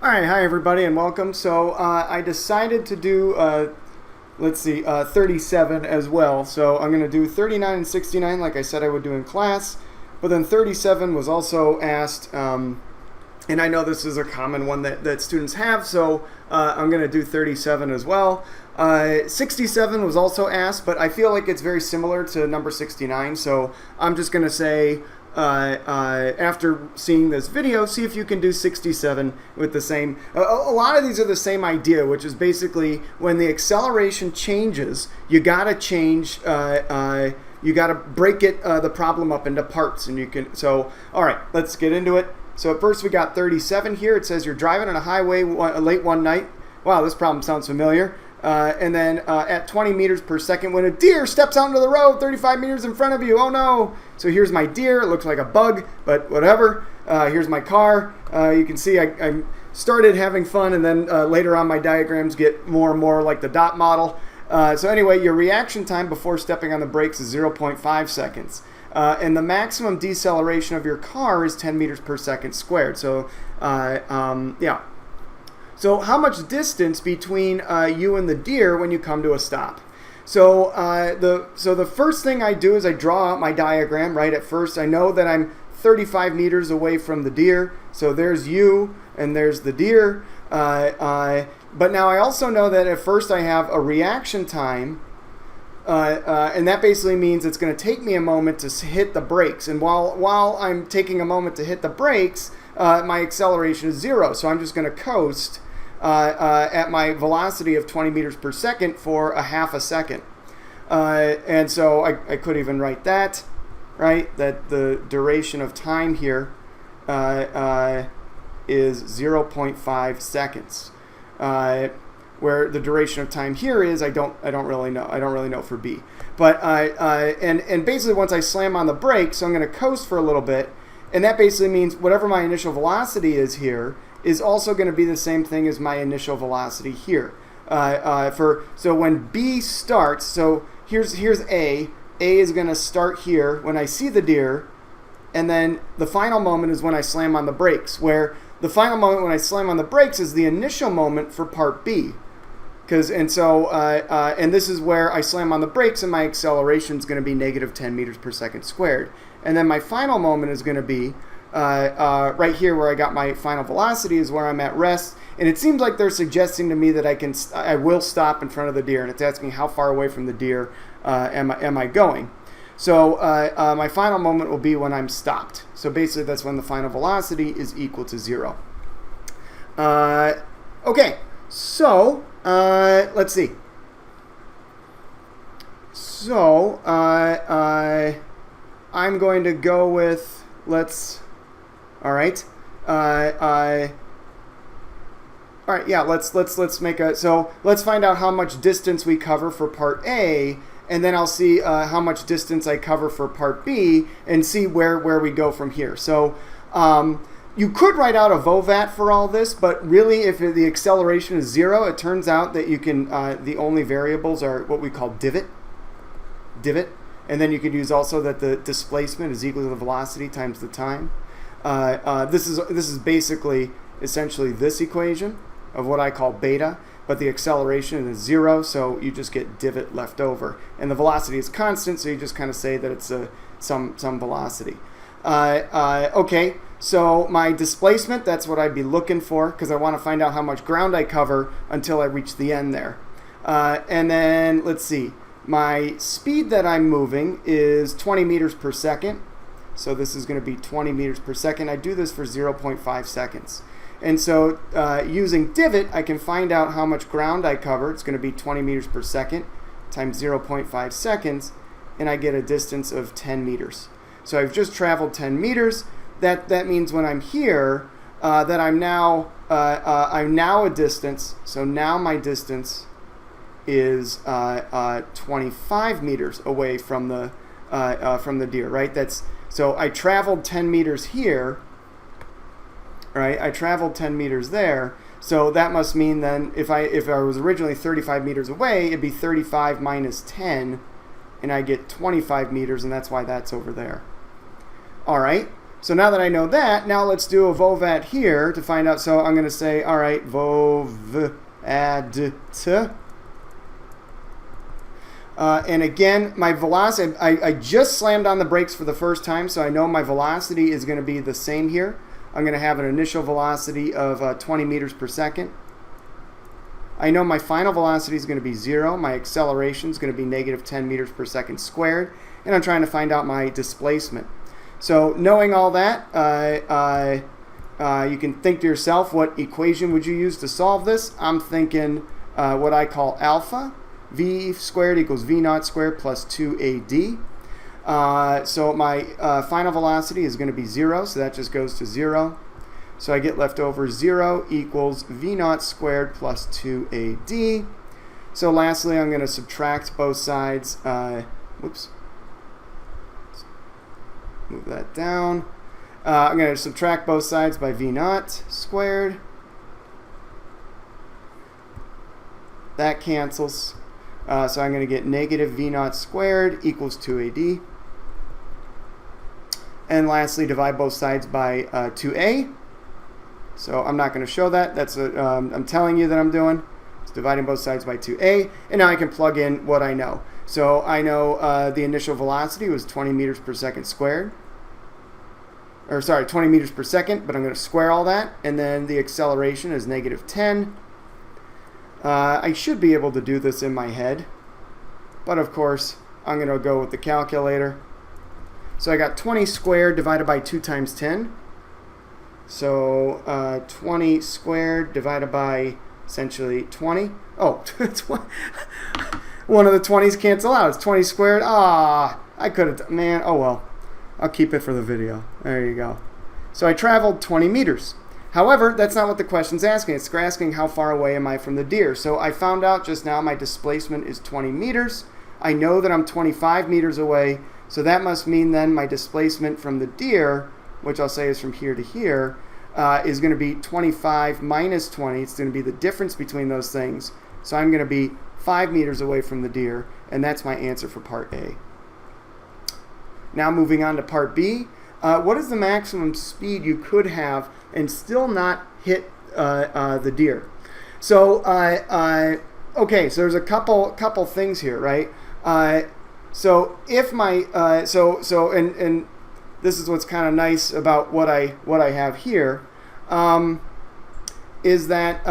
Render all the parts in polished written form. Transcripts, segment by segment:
All right, hi everybody and welcome. So I decided to do, 37 as well. So I'm going to do 39 and 69 like I said I would do in class, but then 37 was also asked, and I know this is a common one that students have, so I'm going to do 37 as well. 67 was also asked, but I feel like it's very similar to number 69, so I'm just going to say, after seeing this video, see if you can do 67 with the same. A lot of these are the same idea, which is basically when the acceleration changes, you gotta change. You gotta break the problem up into parts, and you can. So, all right, let's get into it. So at first we got 37 here. It says you're driving on a highway late one night. Wow, this problem sounds familiar. And then at 20 meters per second, when a deer steps out into the road 35 meters in front of you, oh no. So here's my deer. It looks like a bug, but whatever. Here's my car. You can see I started having fun, and then later on my diagrams get more and more like the dot model. So anyway, your reaction time before stepping on the brakes is 0.5 seconds. And the maximum deceleration of your car is 10 meters per second squared. So, yeah. So how much distance between you and the deer when you come to a stop? So the first thing I do is I draw out my diagram, right? At first I know that I'm 35 meters away from the deer. So there's you and there's the deer. But now I also know that at first I have a reaction time, and that basically means it's going to take me a moment to hit the brakes. And while I'm taking a moment to hit the brakes, my acceleration is 0. So I'm just going to coast at my velocity of 20 meters per second for a half a second. And so I could even write that, right? That the duration of time here is 0.5 seconds. Where the duration of time here is, I don't really know. I don't really know for B. But and basically once I slam on the brakes, so I'm going to coast for a little bit, and that basically means whatever my initial velocity is here is also going to be the same thing as my initial velocity here. So when B starts, so here's A. A is going to start here when I see the deer, and then the final moment is when I slam on the brakes, where the final moment when I slam on the brakes is the initial moment for part B. And this is where I slam on the brakes and my acceleration is going to be negative 10 meters per second squared. And then my final moment is going to be right here where I got my final velocity is where I'm at rest. And it seems like they're suggesting to me that I will stop in front of the deer, and it's asking how far away from the deer am I going. So my final moment will be when I'm stopped. So basically that's when the final velocity is equal to 0. Okay, so let's see. So I'm going to go with, all right, yeah, let's make so let's find out how much distance we cover for part A, and then I'll see how much distance I cover for part B and see where we go from here. So you could write out a VOVAT for all this, but really if the acceleration is 0, it turns out that you can, the only variables are what we call divot. And then you could use also that the displacement is equal to the velocity times the time. This is basically essentially this equation of what I call beta, but the acceleration is 0, so you just get divot left over. And the velocity is constant, so you just kind of say that it's some velocity. Okay, so my displacement, that's what I'd be looking for, because I want to find out how much ground I cover until I reach the end there. And then, let's see, my speed that I'm moving is 20 meters per second. So this is going to be 20 meters per second. I do this for 0.5 seconds. And so using divot, I can find out how much ground I cover. It's going to be 20 meters per second times 0.5 seconds, and I get a distance of 10 meters. So I've just traveled 10 meters. That means when I'm here, that I'm now a distance. So now my distance is 25 meters away from the deer, right? So I traveled 10 meters here, right? I traveled 10 meters there. So that must mean then if I was originally 35 meters away, it'd be 35 minus 10, and I get 25 meters, and that's why that's over there. All right. So now that I know that, now let's do a VOVAT here to find out. So I'm going to say, all right, VOVAT. And again, my velocity, I just slammed on the brakes for the first time, so I know my velocity is going to be the same here. I'm going to have an initial velocity of 20 meters per second. I know my final velocity is going to be 0. My acceleration is going to be negative 10 meters per second squared. And I'm trying to find out my displacement. So knowing all that, you can think to yourself, what equation would you use to solve this? I'm thinking what I call alpha. V squared equals V naught squared plus 2AD. So my final velocity is going to be 0, so that just goes to 0. So I get left over 0 equals V naught squared plus 2AD. So lastly, I'm going to subtract both sides. Whoops. Move that down. I'm going to subtract both sides by V naught squared. That cancels. So I'm going to get negative V naught squared equals 2AD. And lastly, divide both sides by 2A. So I'm not going to show that. That's what I'm telling you that I'm doing. It's dividing both sides by 2A. And now I can plug in what I know. So I know the initial velocity was 20 meters per second squared. Or sorry, 20 meters per second, but I'm going to square all that. And then the acceleration is negative 10. I should be able to do this in my head. But of course, I'm going to go with the calculator. So I got 20 squared divided by 2 times 10. So 20 squared divided by essentially 20. Oh, one of the 20s cancel out. It's 20 squared. Ah, I could have, man, oh well. I'll keep it for the video. There you go. So I traveled 20 meters. However, that's not what the question's asking. It's asking how far away am I from the deer. So I found out just now my displacement is 20 meters. I know that I'm 25 meters away. So that must mean then my displacement from the deer, which I'll say is from here to here, is going to be 25 minus 20. It's going to be the difference between those things. So I'm going to be 5 meters away from the deer. And that's my answer for part A. Now moving on to part B. What is the maximum speed you could have and still not hit the deer? So, okay, so there's a couple things here, right? So if my and this is what's kind of nice about what I have here, is that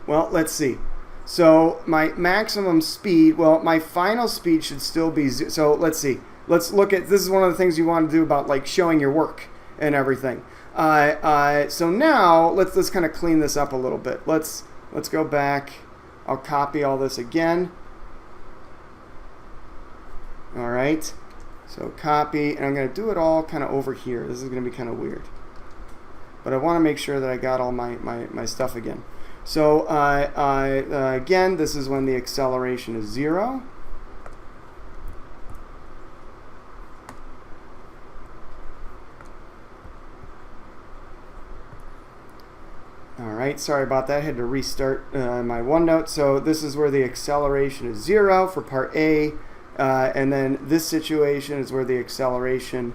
well, let's see. So my maximum speed, well, my final speed should still be zero. So let's see. Let's look at, this is one of the things you want to do about like showing your work and everything. So now let's kind of clean this up a little bit. Let's go back. I'll copy all this again. All right. So copy, and I'm going to do it all kind of over here. This is going to be kind of weird. But I want to make sure that I got all my stuff again. So again, this is when the acceleration is 0. All right, sorry about that. I had to restart my OneNote. So this is where the acceleration is 0 for part A. And then this situation is where the acceleration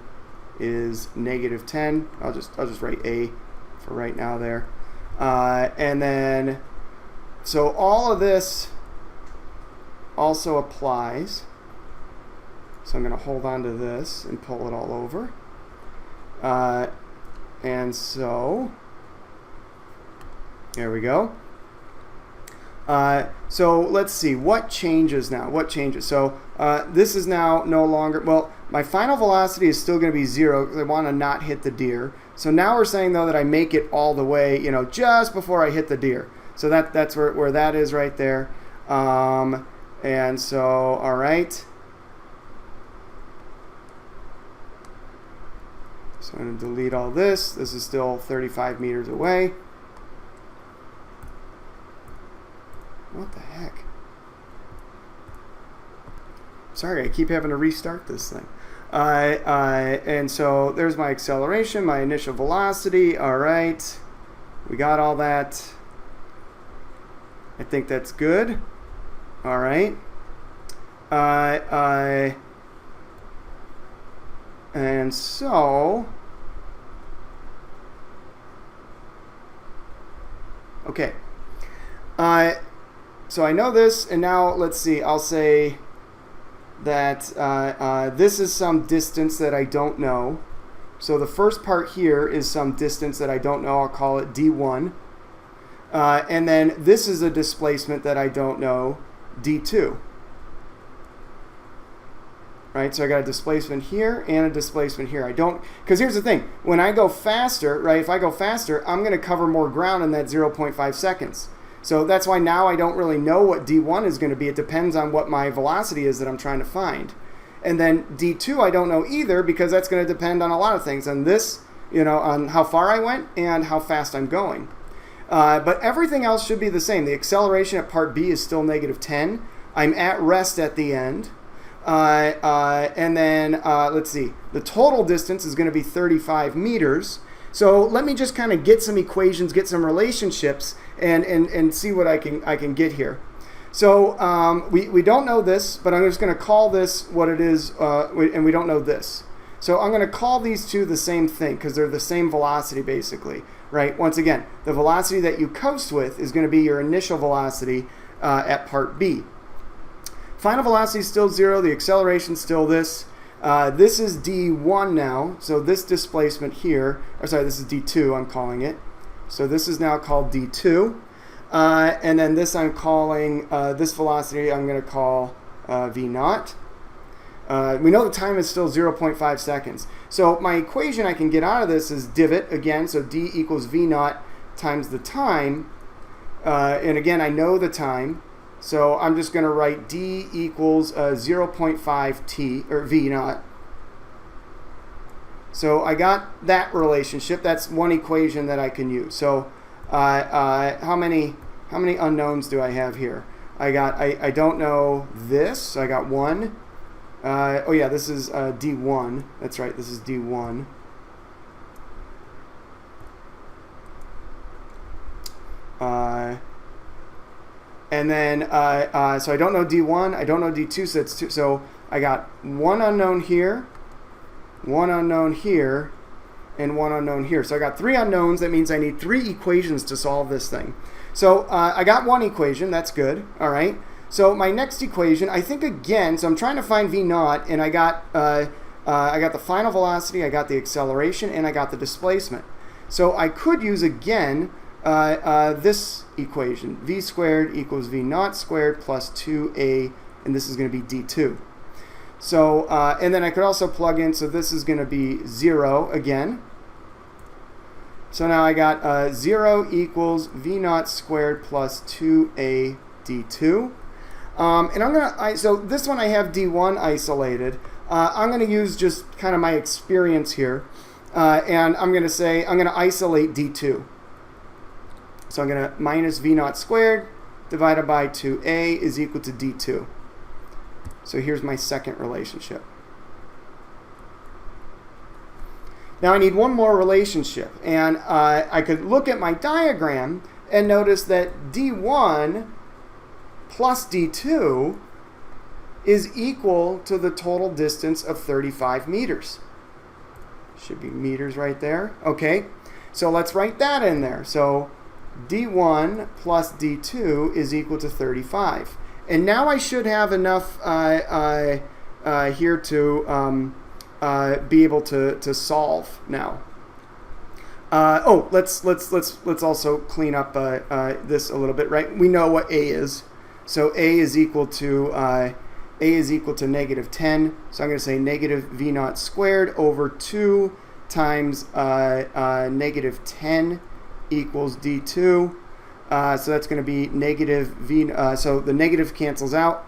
is negative 10. I'll just write A for right now there. And then, so all of this also applies. So I'm going to hold on to this and pull it all over. And so, there we go. So let's see, what changes now? What changes? So this is now no longer, well, my final velocity is still going to be 0 because I want to not hit the deer. So now we're saying, though, that I make it all the way, you know, just before I hit the deer. So that's where that is right there. And so, all right. So I'm going to delete all this. This is still 35 meters away. What the heck? Sorry, I keep having to restart this thing. And so there's my acceleration, my initial velocity. All right, we got all that. I think that's good. All right. And so, okay. So I know this, and now let's see. I'll say that this is some distance that I don't know. So the first part here is some distance that I don't know. I'll call it d1. And then this is a displacement that I don't know, d2. Right, so I got a displacement here and a displacement here. I don't, because here's the thing. When I go faster, right, if I go faster, I'm going to cover more ground in that 0.5 seconds. So that's why now I don't really know what d1 is going to be. It depends on what my velocity is that I'm trying to find. And then d2 I don't know either, because that's going to depend on a lot of things. On this, on how far I went and how fast I'm going. But everything else should be the same. The acceleration at part B is still -10. I'm at rest at the end. And then, let's see, the total distance is going to be 35 meters. So let me just kind of get some equations, get some relationships, and see what I can get here. So we don't know this, but I'm just going to call this what it is, and we don't know this. So I'm going to call these two the same thing because they're the same velocity basically, right? Once again, the velocity that you coast with is going to be your initial velocity at part B. Final velocity is still 0. The acceleration is still this. This is d1 now. So this displacement here, or sorry, this is d2 I'm calling it. So this is now called d2. And then this I'm calling, this velocity I'm going to call v0. We know the time is still 0.5 seconds. So my equation I can get out of this is divot again. So d equals v0 times the time. And again, I know the time. So I'm just going to write d equals 0.5 t, or v0. So I got that relationship. That's one equation that I can use. So how many unknowns do I have here? I don't know this. So I got 1. Oh yeah, this is d1. That's right. This is d1. And then, so I don't know d1, I don't know d2, so it's 2. So I got one unknown here, one unknown here, and one unknown here. So I got 3 unknowns. That means I need 3 equations to solve this thing. So I got one equation. That's good. All right. So my next equation, I think again, so I'm trying to find v0, and I got the final velocity, I got the acceleration, and I got the displacement. So I could use again this equation, v squared equals v0 squared plus 2a, and this is going to be d2. So, and then I could also plug in, so this is going to be 0 again. So now I got 0 equals v0 squared plus 2a d2. And I'm going to, so this one I have d1 isolated. I'm going to use just kind of my experience here. And I'm going to say, I'm going to isolate d2. So I'm going to minus v0 squared divided by 2a is equal to d2. So here's my second relationship. Now I need one more relationship. And I could look at my diagram and notice that d1 plus d2 is equal to the total distance of 35 meters. Should be meters right there. Okay, so let's write that in there. So d1 plus d2 is equal to 35. And now I should have enough here to be able to solve now. Let's also clean up this a little bit, right? We know what a is. So a is equal to -10. So I'm going to say negative v0 squared over 2 times -10 equals d2. So that's going to be negative v. So the negative cancels out,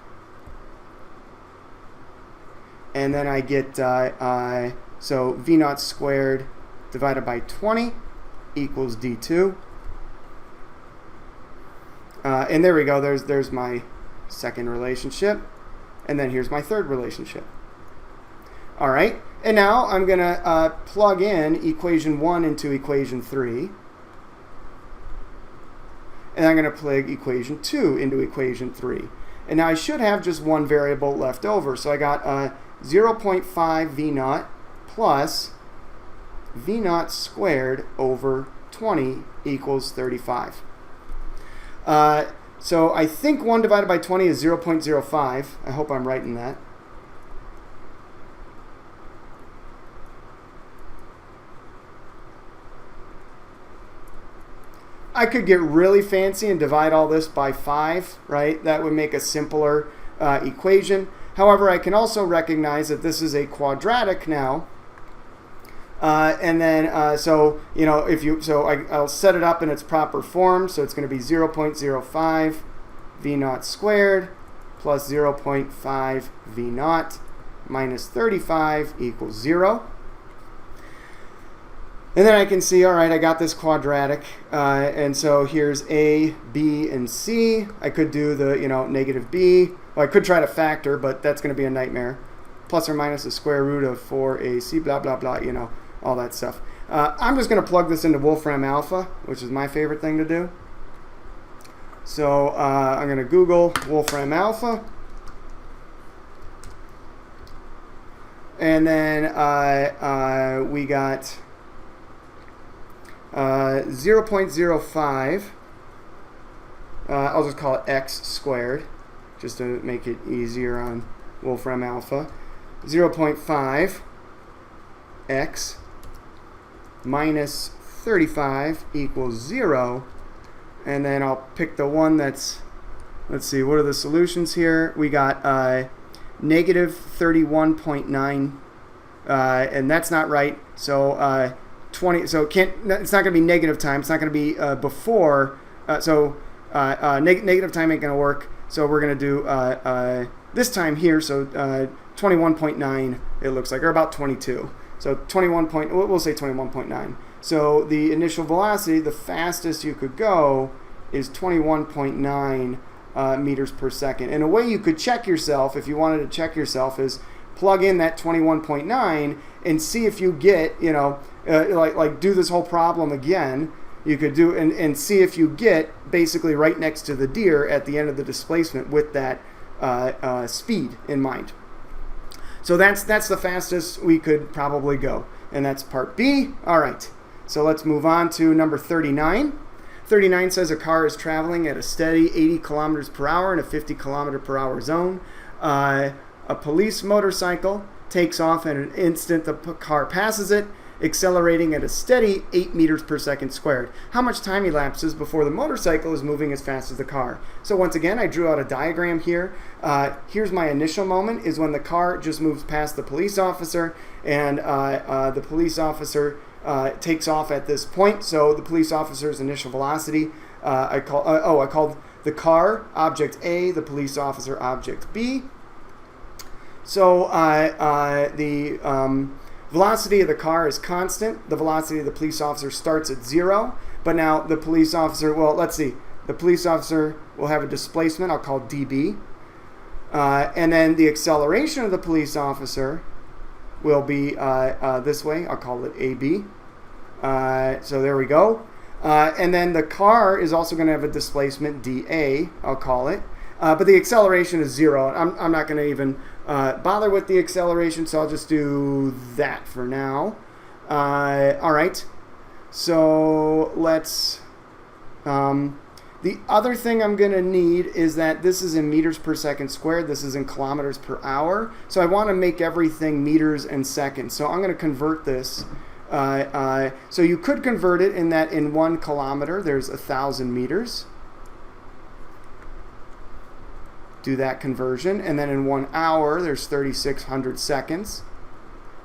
and then I get so v0 squared divided by 20 equals d2. And there we go. There's my second relationship, and then here's my third relationship. All right, and now I'm going to plug in equation 1 into equation 3. And I'm going to plug equation 2 into equation 3. And now I should have just one variable left over. So I got 0.5 v0 plus v naught squared over 20 equals 35. So I think 1 divided by 20 is 0.05. I hope I'm right in that. I could get really fancy and divide all this by 5, right? That would make a simpler equation. However, I can also recognize that this is a quadratic now. And then, so, you know, I'll set it up in its proper form. So it's going to be 0.05 v naught squared plus 0.5 v naught minus 35 equals 0. And then I can see, all right, I got this quadratic. And so here's A, B, and C. I could do the, you know, negative B. Well, I could try to factor, but that's going to be a nightmare. Plus or minus the square root of 4AC, blah, blah, blah, you know, all that stuff. I'm just going to plug this into Wolfram Alpha, which is my favorite thing to do. So I'm going to Google Wolfram Alpha. And then we got 0.05. I'll just call it x squared, just to make it easier on Wolfram Alpha. 0.5 x minus 35 equals 0. And then I'll pick the one that's, let's see, what are the solutions here? We got negative 31.9, and that's not right. So 20, so it's not going to be negative time. It's not going to be before. Negative time ain't going to work. So we're going to do this time here. So 21.9, it looks like, or about 22. So we'll say 21.9. So the initial velocity, the fastest you could go, is 21.9 meters per second. And a way you could check yourself, if you wanted to check yourself, is plug in that 21.9 and see if you get, you know, like do this whole problem again. You could do and see if you get basically right next to the deer at the end of the displacement with that speed in mind. So that's the fastest we could probably go, and that's part B. All right, so let's move on to number 39. 39 says a car is traveling at a steady 80 kilometers per hour in a 50 kilometer per hour zone. A police motorcycle takes off at an instant the car passes it, accelerating at a steady 8 meters per second squared. How much time elapses before the motorcycle is moving as fast as the car? So once again, I drew out a diagram here. Here's my initial moment, is when the car just moves past the police officer, and the police officer takes off at this point. So the police officer's initial velocity, I called the car object A, the police officer object B. So the velocity of the car is constant. The velocity of the police officer starts at 0. But now the police officer, well, let's see. The police officer will have a displacement I'll call dB. And then the acceleration of the police officer will be this way. I'll call it AB. So there we go. And then the car is also going to have a displacement dA, I'll call it. But the acceleration is 0. I'm not going to even bother with the acceleration, so I'll just do that for now. All right. So let's... the other thing I'm going to need is that this is in meters per second squared. This is in kilometers per hour. So I want to make everything meters and seconds. So I'm going to convert this. So you could convert it in that in 1 kilometer, there's 1,000 meters. Do that conversion. And then in 1 hour, there's 3,600 seconds.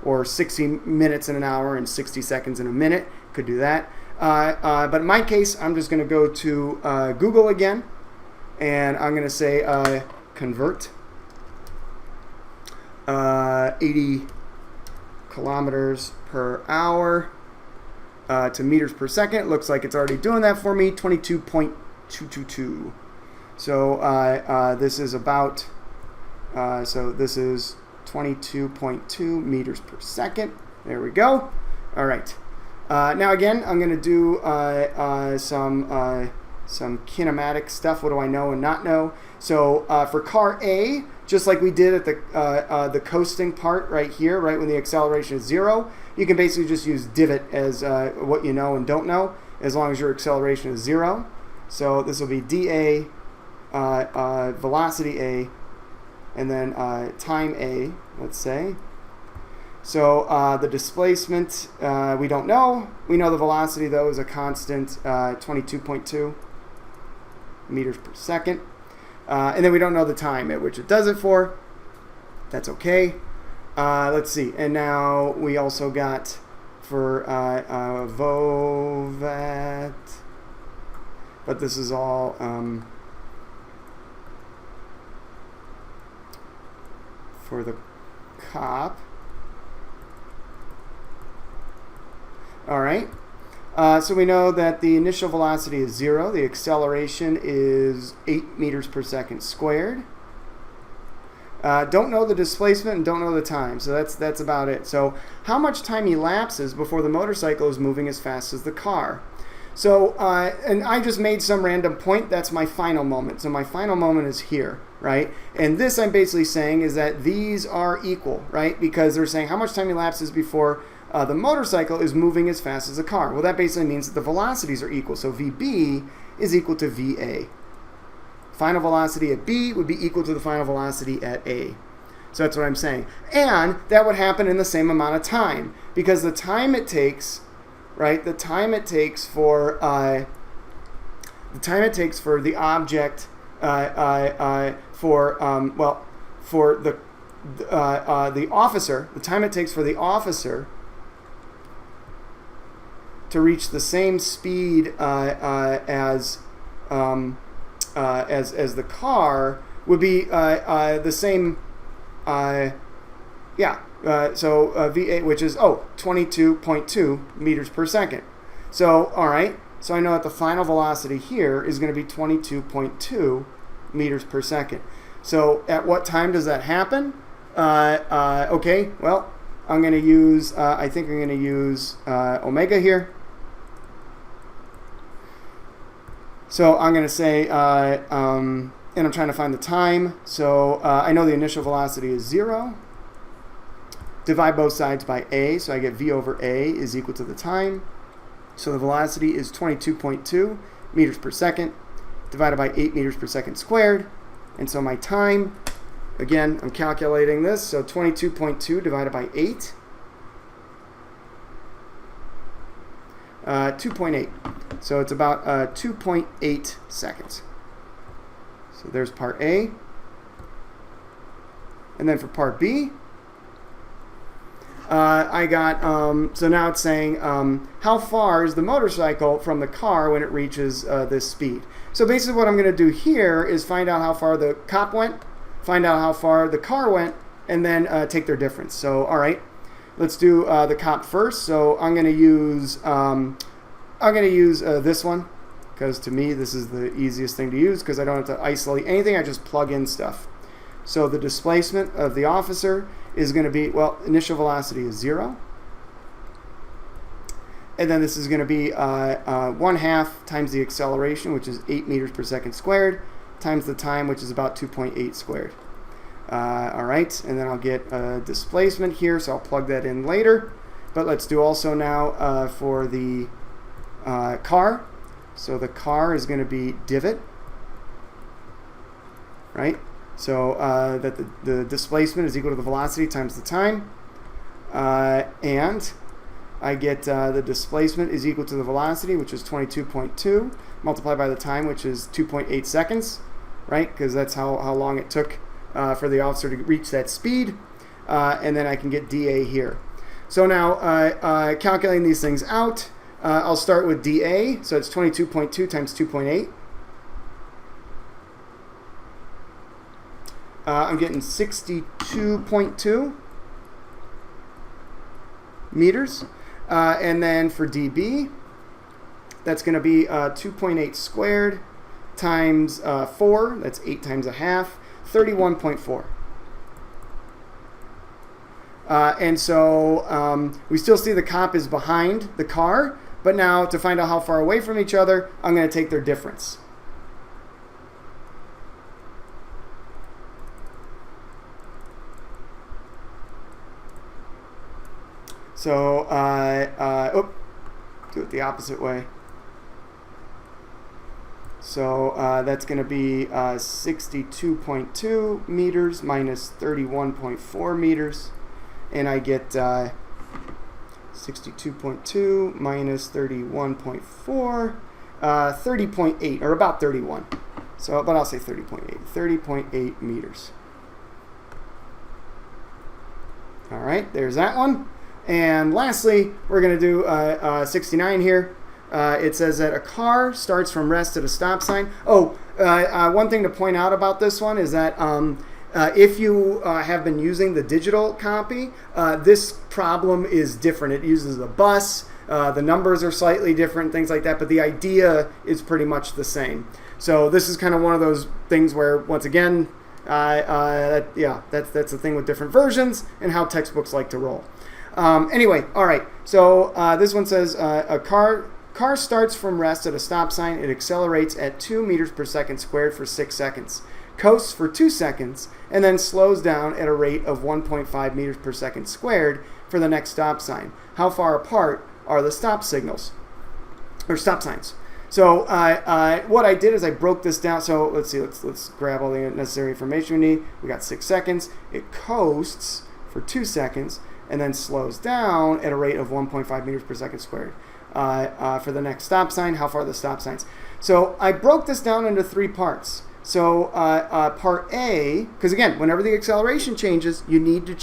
Or 60 minutes in an hour and 60 seconds in a minute. Could do that. But in my case, I'm just going to go to Google again. And I'm going to say convert 80 kilometers per hour to meters per second. It looks like it's already doing that for me, 22.222. So this is about, so this is 22.2 meters per second. There we go. All right. Now again, I'm going to do some kinematic stuff. What do I know and not know? So for car A, just like we did at the coasting part right here, right when the acceleration is 0. You can basically just use divot as what you know and don't know, as long as your acceleration is 0. So this will be dA, velocity A, and then time A, let's say. So the displacement, we don't know. We know the velocity, though, is a constant 22.2 meters per second. And then we don't know the time at which it does it for. That's okay. Let's see. And now we also got for VOVAT, but this is all for the COP. All right. So we know that the initial velocity is 0. The acceleration is 8 meters per second squared. Don't know the displacement and don't know the time. So that's about it. So how much time elapses before the motorcycle is moving as fast as the car? So, and I just made some random point. That's my final moment. So my final moment is here, right? And this I'm basically saying is that these are equal, right? Because they're saying how much time elapses before the motorcycle is moving as fast as the car. Well, that basically means that the velocities are equal. So VB is equal to VA. Final velocity at B would be equal to the final velocity at A. So that's what I'm saying. And that would happen in the same amount of time, because the time it takes, right? The time it takes for the object for the officer, the time it takes for the officer to reach the same speed as the car would be the same. So VA, which is 22.2 meters per second. So all right. So I know that the final velocity here is going to be 22.2 meters per second. So at what time does that happen? Okay. Well, I'm going to use. I think I'm going to use omega here. So I'm going to say, and I'm trying to find the time. So I know the initial velocity is 0. Divide both sides by A, so I get V over A is equal to the time. So the velocity is 22.2 meters per second, divided by 8 meters per second squared. And so my time, again, I'm calculating this, so 22.2 divided by 8. 2.8. So it's about 2.8 seconds. So there's part A. And then for part B, I got, so now it's saying how far is the motorcycle from the car when it reaches this speed. So basically what I'm going to do here is find out how far the cop went, find out how far the car went, and then take their difference. So all right, let's do the cop first. So I'm going to use this one, because to me this is the easiest thing to use, because I don't have to isolate anything. I just plug in stuff. So the displacement of the officer is going to be, well, initial velocity is 0. And then this is going to be 1/2 times the acceleration, which is 8 meters per second squared, times the time, which is about 2.8 squared. All right, and then I'll get a displacement here, so I'll plug that in later. But let's do also now for the car. So the car is going to be divot, right? So that the displacement is equal to the velocity times the time. And I get the displacement is equal to the velocity, which is 22.2, multiplied by the time, which is 2.8 seconds, right? Because that's how long it took for the officer to reach that speed. And then I can get dA here. So now calculating these things out, I'll start with dA. So it's 22.2 times 2.8. I'm getting 62.2 meters. And then for dB, that's going to be 2.8 squared times 4. That's 8 times 1/2, 31.4. And so we still see the cop is behind the car. But now to find out how far away from each other, I'm going to take their difference. So, do it the opposite way. So that's going to be 62.2 meters minus 31.4 meters. And I get 62.2 minus 31.4, 30.8, or about 31. So, but I'll say 30.8. 30.8 meters. All right, there's that one. And lastly, we're going to do 69 here. It says that a car starts from rest at a stop sign. One thing to point out about this one is that if you have been using the digital copy, this problem is different. It uses a bus. The numbers are slightly different, things like that, but the idea is pretty much the same. So this is kind of one of those things where, once again, that's the thing with different versions and how textbooks like to roll. Anyway, all right. So this one says a car starts from rest at a stop sign. It accelerates at 2 meters per second squared for 6 seconds, coasts for 2 seconds, and then slows down at a rate of 1.5 meters per second squared for the next stop sign. How far apart are the stop signals or stop signs? So what I did is I broke this down. So let's see. Let's grab all the necessary information we need. We got 6 seconds. It coasts for 2 seconds and then slows down at a rate of 1.5 meters per second squared. For the next stop sign, how far are the stop signs? So I broke this down into 3 parts. So part A, because again, whenever the acceleration changes, you need to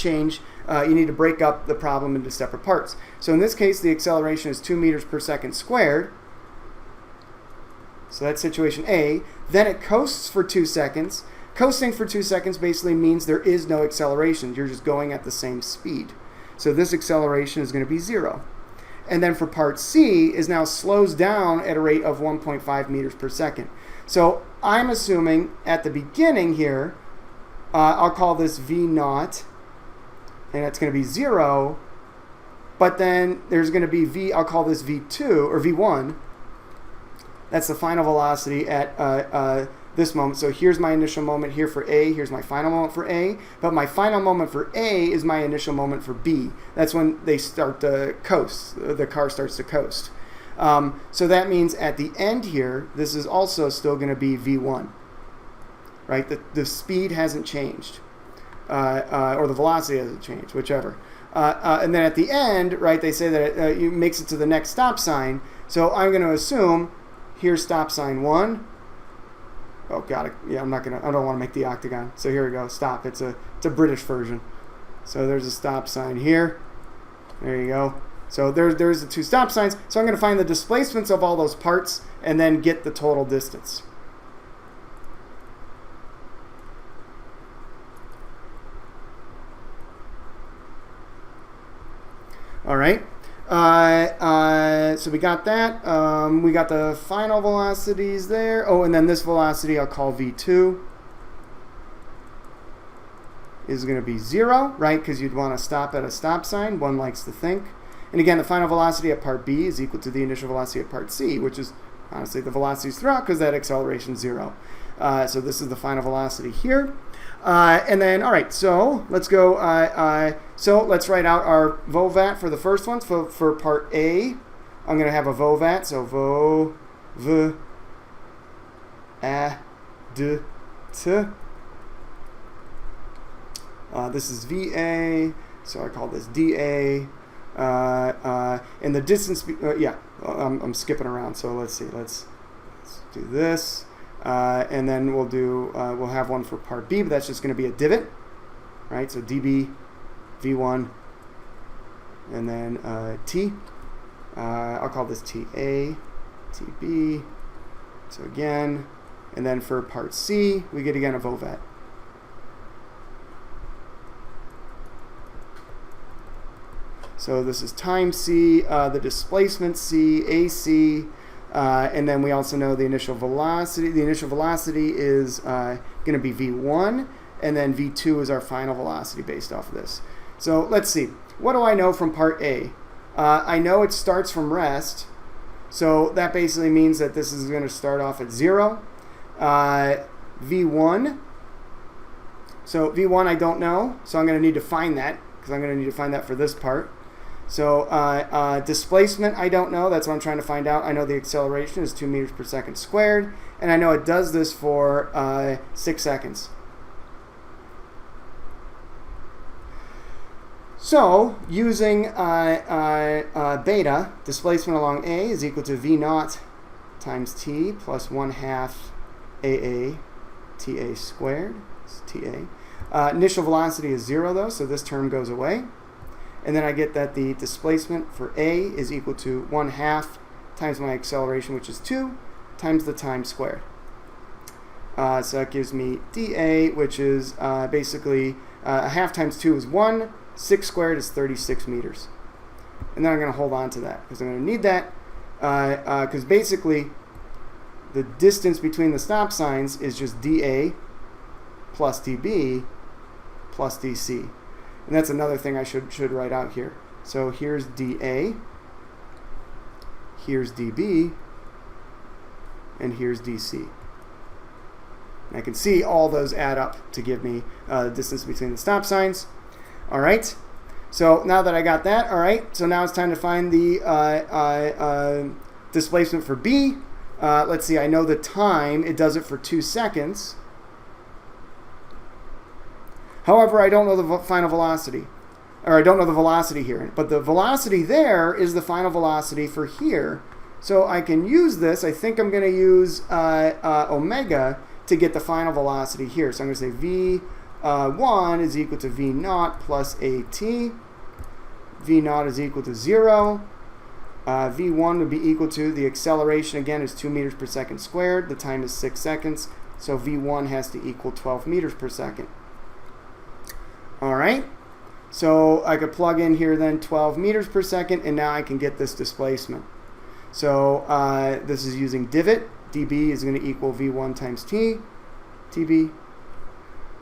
break up the problem into separate parts. So in this case, the acceleration is 2 meters per second squared. So that's situation A. Then it coasts for 2 seconds. Coasting for 2 seconds basically means there is no acceleration. You're just going at the same speed. So this acceleration is going to be 0. And then for part C is now slows down at a rate of 1.5 meters per second. So I'm assuming at the beginning here, I'll call this V0, and it's going to be 0. But then there's going to be I'll call this V2 or V1. That's the final velocity at this moment. So here's my initial moment here for A. Here's my final moment for A. But my final moment for A is my initial moment for B. That's when they start to coast. The car starts to coast. So that means at the end here, this is also still going to be V1. Right? The speed hasn't changed. Or the velocity hasn't changed, whichever. And then at the end, right, they say that it makes it to the next stop sign. So I'm going to assume here's stop sign 1. Oh, got it. Yeah, I don't want to make the octagon. So here we go. Stop. It's a British version. So there's a stop sign here. There you go. So there's the 2 stop signs. So I'm going to find the displacements of all those parts and then get the total distance. All right. So we got that. We got the final velocities there. Oh, and then this velocity I'll call V2 is going to be 0, right? Because you'd want to stop at a stop sign. One likes to think. And again, the final velocity at part B is equal to the initial velocity at part C, which is honestly the velocities throughout because that acceleration is 0. So this is the final velocity here. And then, all right, so let's go. So let's write out our VOVAT for the first one. For part A, I'm going to have a VOVAT. So VO, V, A, D, T. This is VA, so I call this DA. And the distance, I'm skipping around. So let's see. Let's do this. And then we'll have one for part B, but that's just going to be a divot, right? So DB, V1, and then T. I'll call this TA, TB. So again, and then for part C, we get again a VOVAT. So this is time C, the displacement C, AC. And then we also know the initial velocity. The initial velocity is going to be V1, and then V2 is our final velocity based off of this. So let's see. What do I know from part A? I know it starts from rest, so that basically means that this is going to start off at 0. V1. So V1 I don't know, so I'm going to need to find that, because I'm going to need to find that for this part. So displacement, I don't know. That's what I'm trying to find out. I know the acceleration is 2 meters per second squared, and I know it does this for 6 seconds. So using beta, displacement along A is equal to V naught times T plus 1/2 AA TA squared. It's TA. Initial velocity is 0 though, so this term goes away. And then I get that the displacement for A is equal to 1/2 times my acceleration, which is 2, times the time squared. So that gives me dA, which is basically 1/2 times 2 is 1. 6 squared is 36 meters. And then I'm going to hold on to that because I'm going to need that because basically the distance between the stop signs is just dA plus dB plus dC. And that's another thing I should write out here. So here's dA, here's dB, and here's dC. And I can see all those add up to give me the distance between the stop signs. All right. So now that I got that, all right. So now it's time to find the displacement for B. Let's see. I know the time. It does it for 2 seconds. However, I don't know the final velocity, or I don't know the velocity here. But the velocity there is the final velocity for here. So I can use this. I think I'm going to use omega to get the final velocity here. So I'm going to say V1 is equal to V naught plus AT. V naught is equal to 0. V1 would be equal to, the acceleration again is 2 meters per second squared. The time is 6 seconds. So V1 has to equal 12 meters per second. All right. So I could plug in here then 12 meters per second, and now I can get this displacement. So this is using divot. dB is going to equal V1 times T, TB.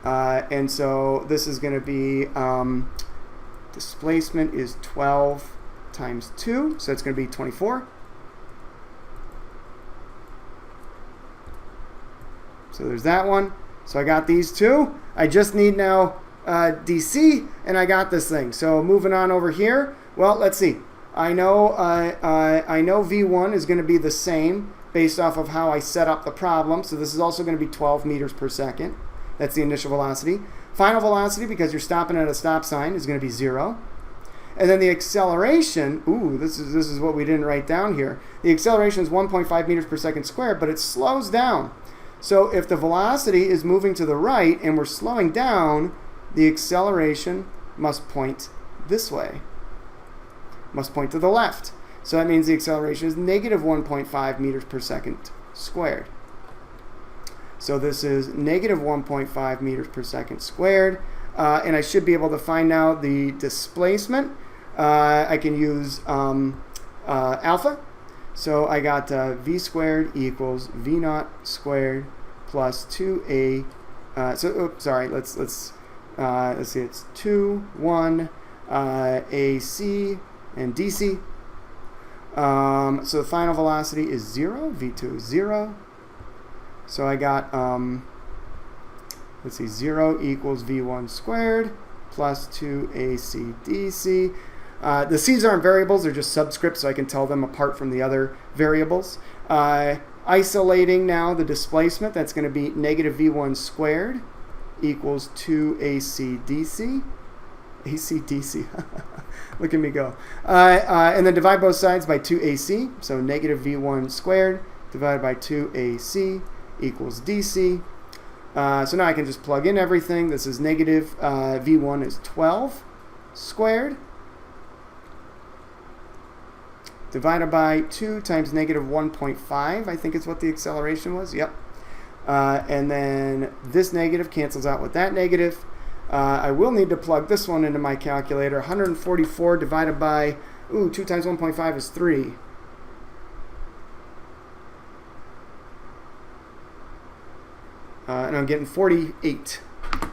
And so this is going to be, displacement is 12 times 2, so it's going to be 24. So there's that one. So I got these two. I just need now DC, and I got this thing. So moving on over here, well, let's see. I know V1 is going to be the same based off of how I set up the problem. So this is also going to be 12 meters per second. That's the initial velocity. Final velocity, because you're stopping at a stop sign, is going to be 0. And then the acceleration, ooh, this is what we didn't write down here. The acceleration is 1.5 meters per second squared, but it slows down. So if the velocity is moving to the right and we're slowing down, the acceleration must point this way, must point to the left. So that means the acceleration is negative 1.5 meters per second squared. So this is negative 1.5 meters per second squared. And I should be able to find out the displacement. I can use alpha. So I got V squared equals V naught squared plus 2A. Let's see, it's 2, 1, AC, and DC. So the final velocity is 0. V2 is 0. So I got, let's see, 0 equals V1 squared plus 2AC DC. The C's aren't variables, they're just subscripts, so I can tell them apart from the other variables. Isolating now the displacement, that's going to be negative V1 squared equals 2AC DC. AC DC. Look at me go. And then divide both sides by 2AC. So negative V1 squared divided by 2AC equals DC. So now I can just plug in everything. This is negative V1 is 12 squared divided by 2 times negative 1.5. I think is what the acceleration was. Yep. And then this negative cancels out with that negative. I will need to plug this one into my calculator. 144 divided by, 2 times 1.5 is 3. And I'm getting 48.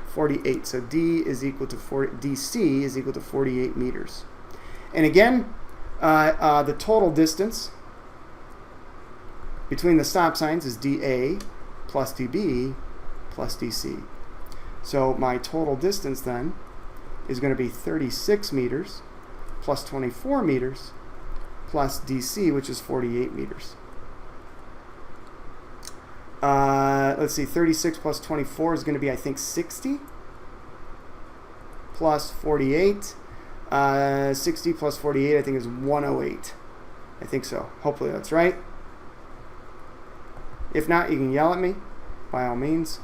48. So D is equal to DC is equal to 48 meters. And again, the total distance between the stop signs is dA plus dB plus DC. So my total distance then is going to be 36 meters plus 24 meters plus DC, which is 48 meters. Let's see, 36 plus 24 is going to be, I think, 60 plus 48. 60 plus 48, I think, is 108. I think so. Hopefully that's right. If not, you can yell at me, by all means.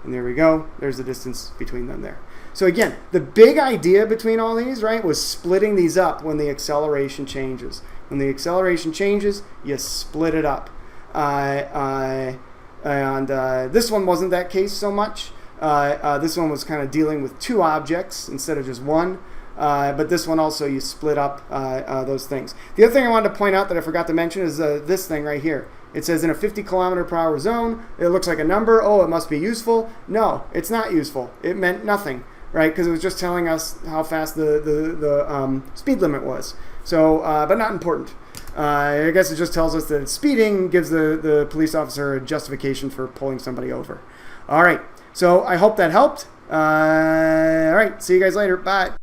And there we go. There's the distance between them there. So again, the big idea between all these, right, was splitting these up when the acceleration changes. When the acceleration changes, you split it up. And this one wasn't that case so much. This one was kind of dealing with two objects instead of just one. But this one also, you split up those things. The other thing I wanted to point out that I forgot to mention is this thing right here. It says in a 50 kilometer per hour zone, it looks like a number. Oh, it must be useful. No, it's not useful. It meant nothing, right? Because it was just telling us how fast the speed limit was. So, but not important. I guess it just tells us that speeding gives the police officer a justification for pulling somebody over. All right. So I hope that helped. All right. See you guys later. Bye.